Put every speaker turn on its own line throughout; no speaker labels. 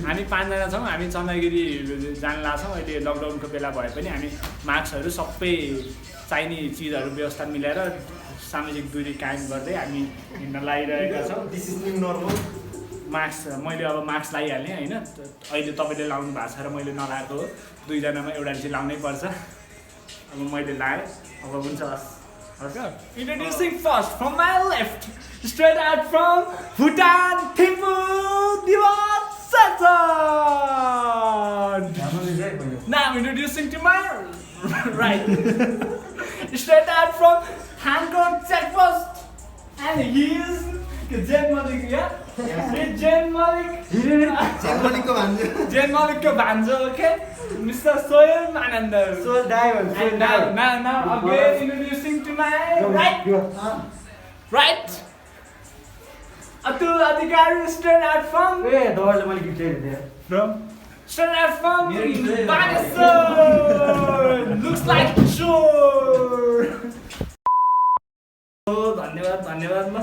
हामी 5 जना छौँ हामी चन्द्रगिरी जान लाग्छौँ अहिले लकडाउनको बेला भए पनि हामी मास्कहरू सबै चाहिने चिजहरू व्यवस्था मिलाएर सामाजिक दूरी कायम गर्दै हामी हिँड्न लागिरहेका छौँ this is new normal mask मैले अब मास्क लगाइहालेँ होइन अहिले तपाईँले लाउनु भएको छ र मैले नलाएको हो 2 जनामा एउटा चाहिँ लाउनै पर्छ अब मैले लाएँ अब हुन्छ Introducing first from my left, straight out from Bhutan, Thimphu, Diwasan. Now introducing to my right, straight out from Thankot checkpost, and he is Jen Malik, yeah? Yes. Jen Malik. Jen Malik ko banjo, okay? Mr. Soil Manandar.
Soil Diamond.
Now again introducing to my right. Right. Atul Adhikari straight out from.
Hey, those are my gift there.
From. Straight out from Banasan. Looks like sure. धन्यवाद ल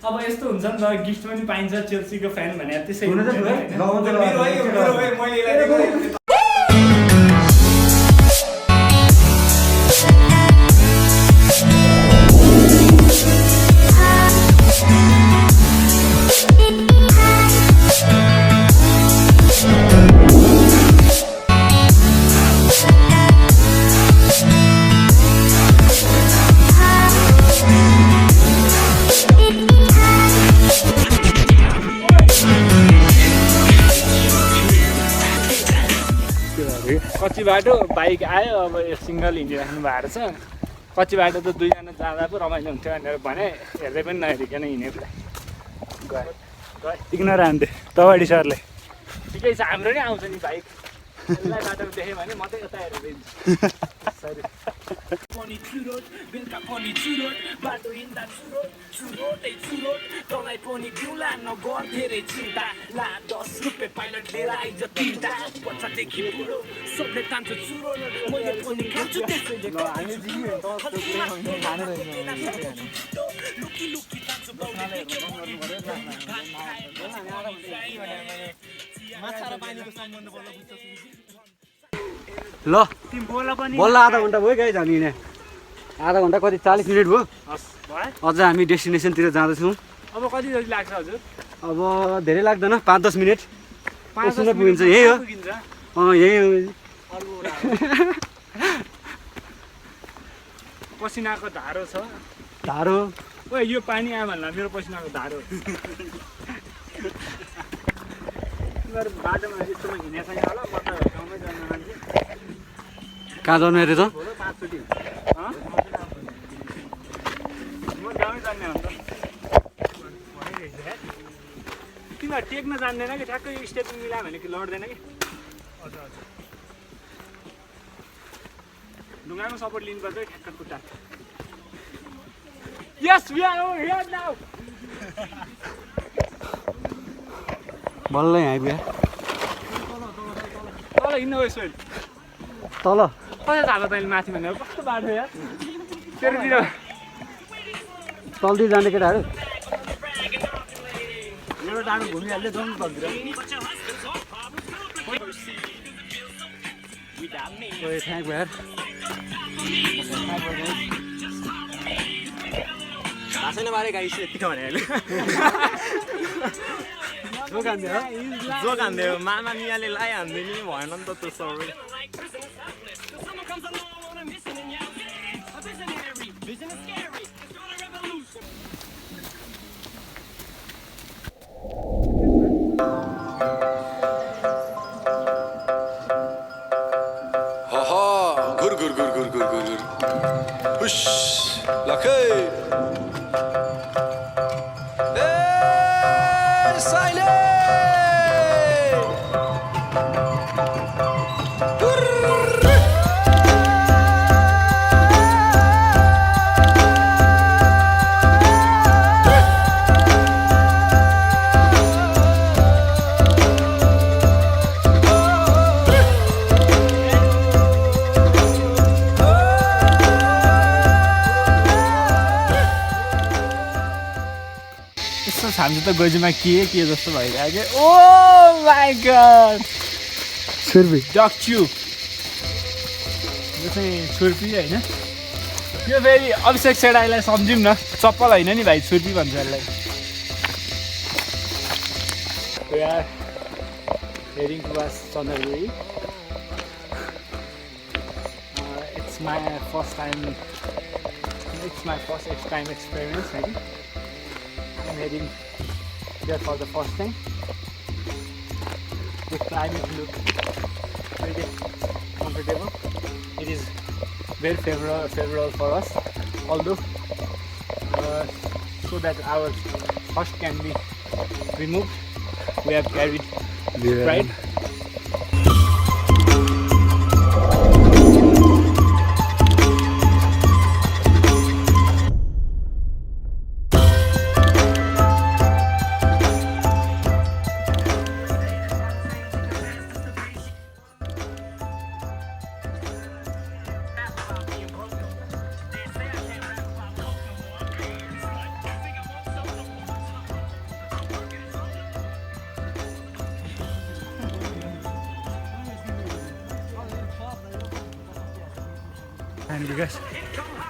अब यस्तो हुन्छ नि त gift पनि पाइन्छ चेल्सीको fan भने त्यसै कच्ची बाटो बाइक आयो अब यो सिङ्गल हिँडिराख्नु भएको छ कच्ची बाटो त 2 जना जाँदा पो रमाइलो हुन्थ्यो भनेर भने हेर्दै पनि नहेरिकन हिँडेको गयो इग्नोर हान्थे तवाडी सरले ठिकै छ हाम्रो नै आउँछ नि बाइक यसलाई बाटोमा देखेँ भने म चाहिँ यता हेरेर हिँड्छु सरी पनि चुरोट बेलुका पनि चुरोट बाटो हिँड्दा चुरोटै चुरोट तँलाई पनि पिउला नगर धेरै चिन्ता ला 10 रुपियाँ पाइलट लिएर आइज 3टा बच्चादेखि बुढो सबले तान्छ चुरोट मैले पनि खान्छु त्यसैले लुकी लुकी तान्छु माछा र पानीको सम्बन्ध बोल्न बुझ्छ
ल बल्ल आधा घन्टा भयो गाइज हामी यहाँ आधा घन्टा कति 40 मिनट भयो अझ हामी डेस्टिनेसनतिर जाँदैछौँ
अब कति जति लाग्छ हजुर
अब धेरै लाग्दैन 5-10 मिनट पसिना पुगिन्छ यही हो यही हो
पसिनाको धारो छ
धारो
ओ यो पानी आयो भन्ला मेरो पसिनाको धारो बाटोमा यस्तोमा हिँडेको छैन होला म त गाउँमै जान मान्छे
कहाँ जानु अरे त
म गाउँमै जान्ने हो त तिमीहरू टेक्न जान्दैन कि ठ्याक्कै स्टेप मिलायो भने कि लड्दैन कि हजुर ढुङ्गामा सपोर्ट लिनुपर्छ ठ्याक्क खुट्टा yes we are over here now
बल्ल यहाँ आइपुग्यो
तल हिँड्नु हो यसो
तल
कसरी थाहा तैँले माथि भनेर कस्तो बाटो यार तेरोतिर
तलतिर जाने केटाहरू
मेरो डाँडो घुमिहाल्यो जाउँ तलतिर
थ्याङ्क यार
भाषा बारे गाइस यतिको भने अहिले
जो खान्थ्यो मामा मियाले लगाइहाल्दैन नि भएन नि त त्यो सबै
घुर घुर घुर घुर घुर घुर हुस लखै
छाम्छु त गोजीमा के जस्तो भइरहेको ओ माई गॉड
छुर्पी
डक्चु यो चाहिँ छुर्पी होइन यो फेरि अभिषेक सेडाईलाई सम्झौँ न चप्पल होइन नि भाइ छुर्पी भन्छ यसलाई We are heading towards Chandragiri. It's my first time experience. Maybe. I'm heading there for the first time. The climate looks pretty comfortable. It is very favorable for us. Although, so that our thirst can be removed, we have carried Sprite. And because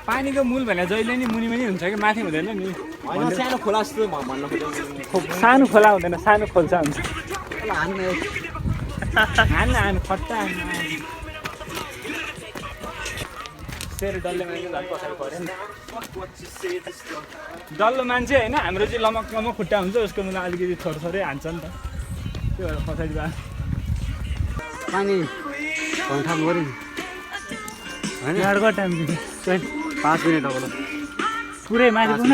पानीको मूल भनेर जहिले नि मुनि पनि हुन्छ कि माथि हुँदैन नि
होइन सानो खोला जस्तो भन्नु खोजेको
सानो खोला हुँदैन सानो खोल्सा हुन्छ
हान्ने
हान्न खट्टा सेर डल्ले मान्छे झन् पछाडि पऱ्यो नि डल्लो मान्छे होइन हाम्रो चाहिँ लमक खुट्टा हुन्छ उसको मुला अलिकति थोरै हान्छ नि त त्यो भएर पछाडि भयो
पानी घन्टा गऱ्यो नि होइन
अर्को टाइम
5 मिनट अब
पुरै माथि पुग्न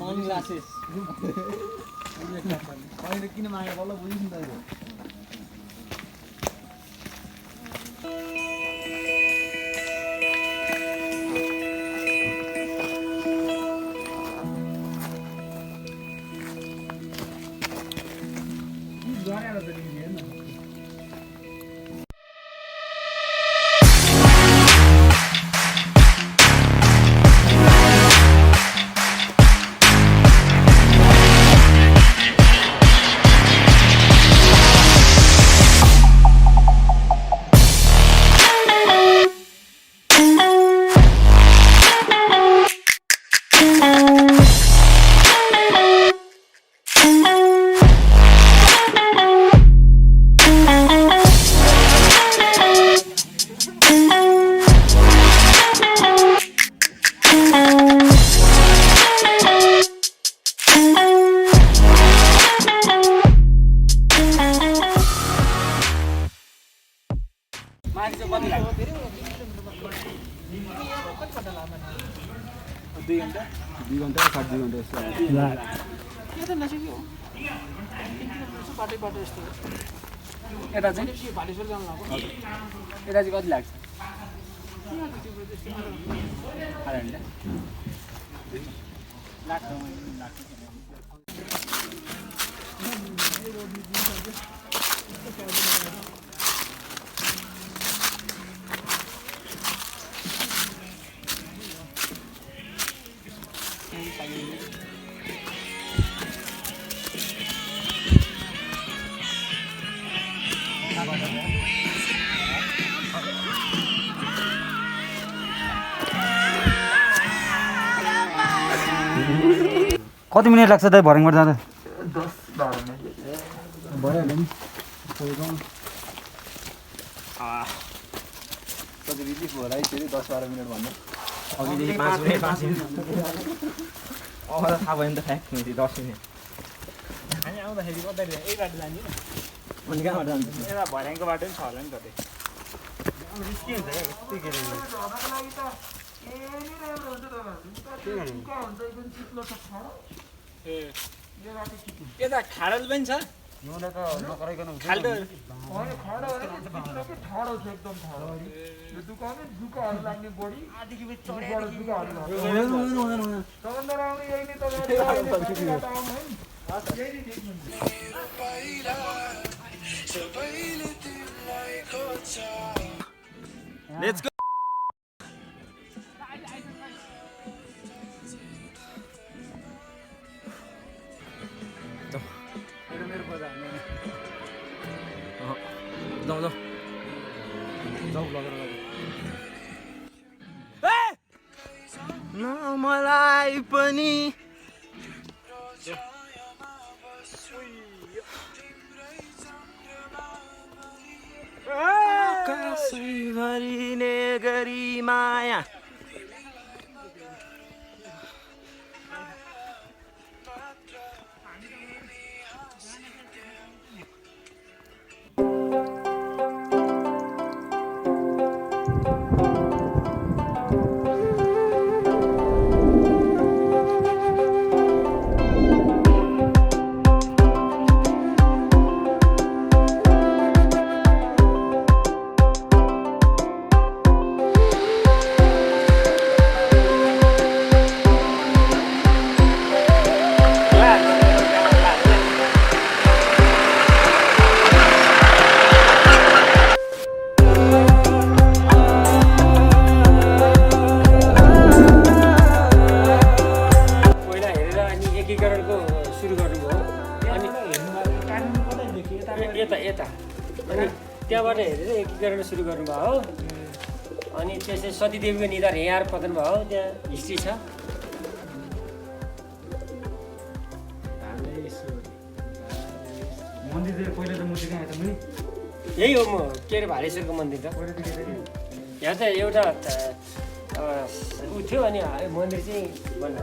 सनग्लासेस अहिले किन मागे बल्ल बुझिस् नि त
यता चाहिँ कति लाग्छ
कति मिनट लाग्छ दाइ भर्ङबाट जाँदा
10-12 मिनट
भइहाल्यो नि
कति रिलिफ होला है फेरि 10-12 मिनट भन्दा
अघिदेखि 5 मिनट अब त थाहा भयो नि त फ्याक्ट 10 मिनट
हामी आउँदाखेरि कतै यही बाटो जाने
अनि कहाँबाट जान्छ
यता भर्याङको बाटो पनि छ होला नि कतै
रिस्की हुन्छ क्या यस्तै गेले
यता खाडल पनि छ
हिउँदा त नकराइकन हुन्छ
खाल्डो
लेट्स गो
मेरो बजा
जाऊ जाऊ जाऊ लगेर न मलाई पनि आकाशैभरिने गरी माया
त्यहाँबाट हेरेर एकीकरण सुरु गर्नुभयो हो अनि त्यसै सतीदेवीको निधार यहाँ पतन भयो हो त्यहाँ हिस्ट्री छ
मन्दिर पहिला त मूर्ति कहाँ नि
यही हो म के अरे भालेश्वरको मन्दिर त यहाँ त एउटा उ थियो अनि मन्दिर चाहिँ बन्द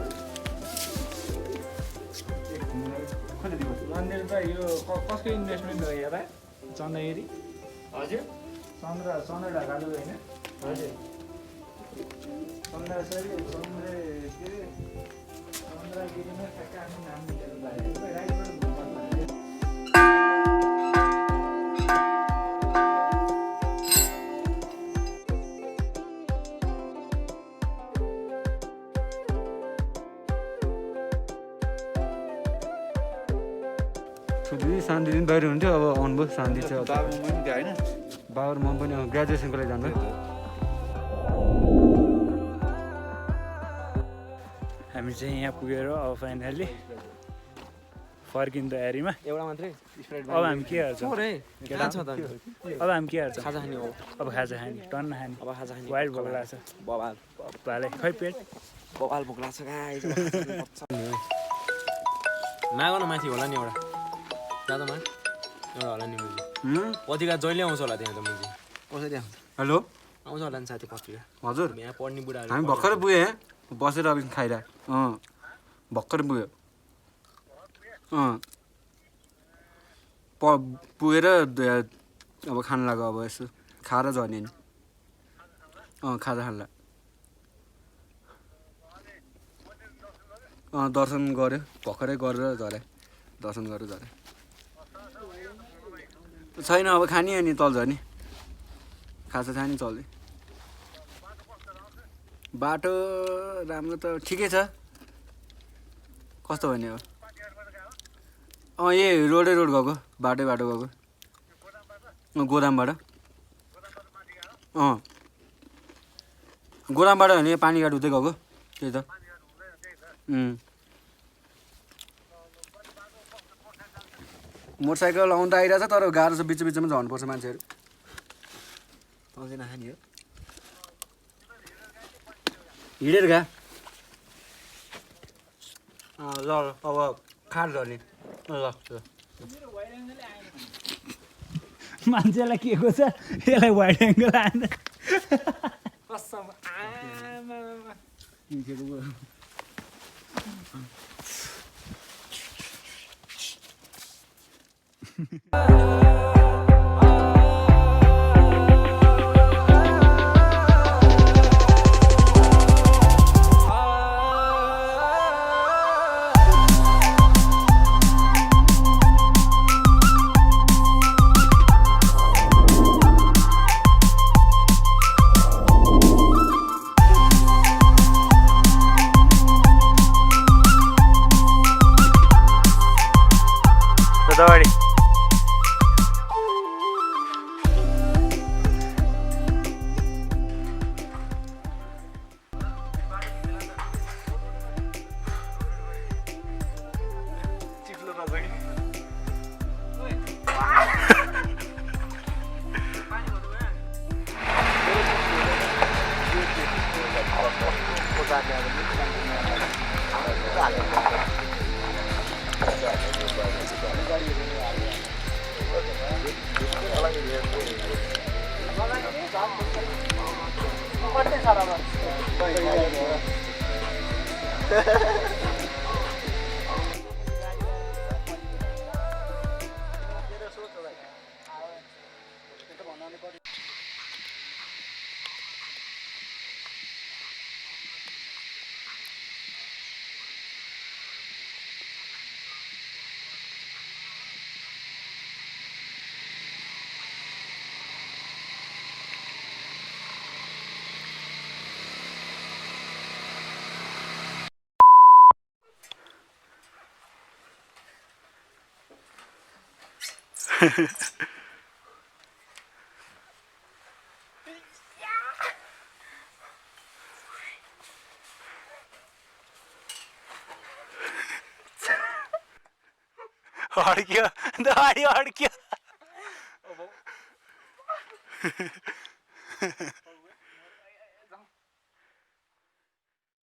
मन्दिर त यो कसको इन्भेस्टमेन्ट हो यहाँ चन्द्रगिरी
हजुर
चन्द्र ढकालु होइन
हजुर
चन्द्रगिरीमा ठ्याक्क आफ्नो नाम लेखेर राइटबाट
शान्ति दिन बाहिर हुन्थ्यो अब आउनुभयो शान्ति छ
होइन
बाबर मम पनि ग्रेजुएसनको लागि जान्छ
हामी चाहिँ यहाँ पुगेर अब फाइनली फर्किन तयारीमा
एउटा मात्रै
अब हामी के गर्छौँ अब हामी के गर्छौँ
खाजा खाने हो
अब खाजा खाने टन्न खाने
अब खाजा खाने
वाइल्ड भोक लाग्छ
बबाल
भाले खै पेट
बबाल भोक लाग्छ गाइस माग न माथि होला नि एउटा दादामा एउटा होला नि मुजी पत्रिका जहिले आउँछ होला त्यहाँ त मुजी कसरी आउँछ हेलो आउँछ होला नि साथी पत्रिका हजुर यहाँ पढ्ने बुढाहरू हामी भर्खरै पुगेँ बसेर अब खाइरह भर्खरै पुग्यो पुगेर अब खानु लाग्यो अब यसो खाएर झर्ने नि खाजा खान्ला दर्शन गऱ्यो भर्खरै गरेर झरे दर्शन गरेर झरे छैन अब खाने अनि तल झर्ने खाजा खाने चल्दै बाटो राम्रो त ठिकै छ कस्तो भने अब यही रोड गएको बाटो गएको गोदामबाट गोदामबाट भने पानी घाट हुँदै गएको त्यही त मोटरसाइकल आउनु त आइरहेछ तर गाह्रो छ बिचमा झर्नुपर्छ मान्छेहरू पाउँदैन खाने हो हिँडेर गा ल अब खाएर झर्ने ल
मान्छेलाई के को छ यसलाई वाइड एङ्गल आएन अड्क्यो दाडी अड्क्यो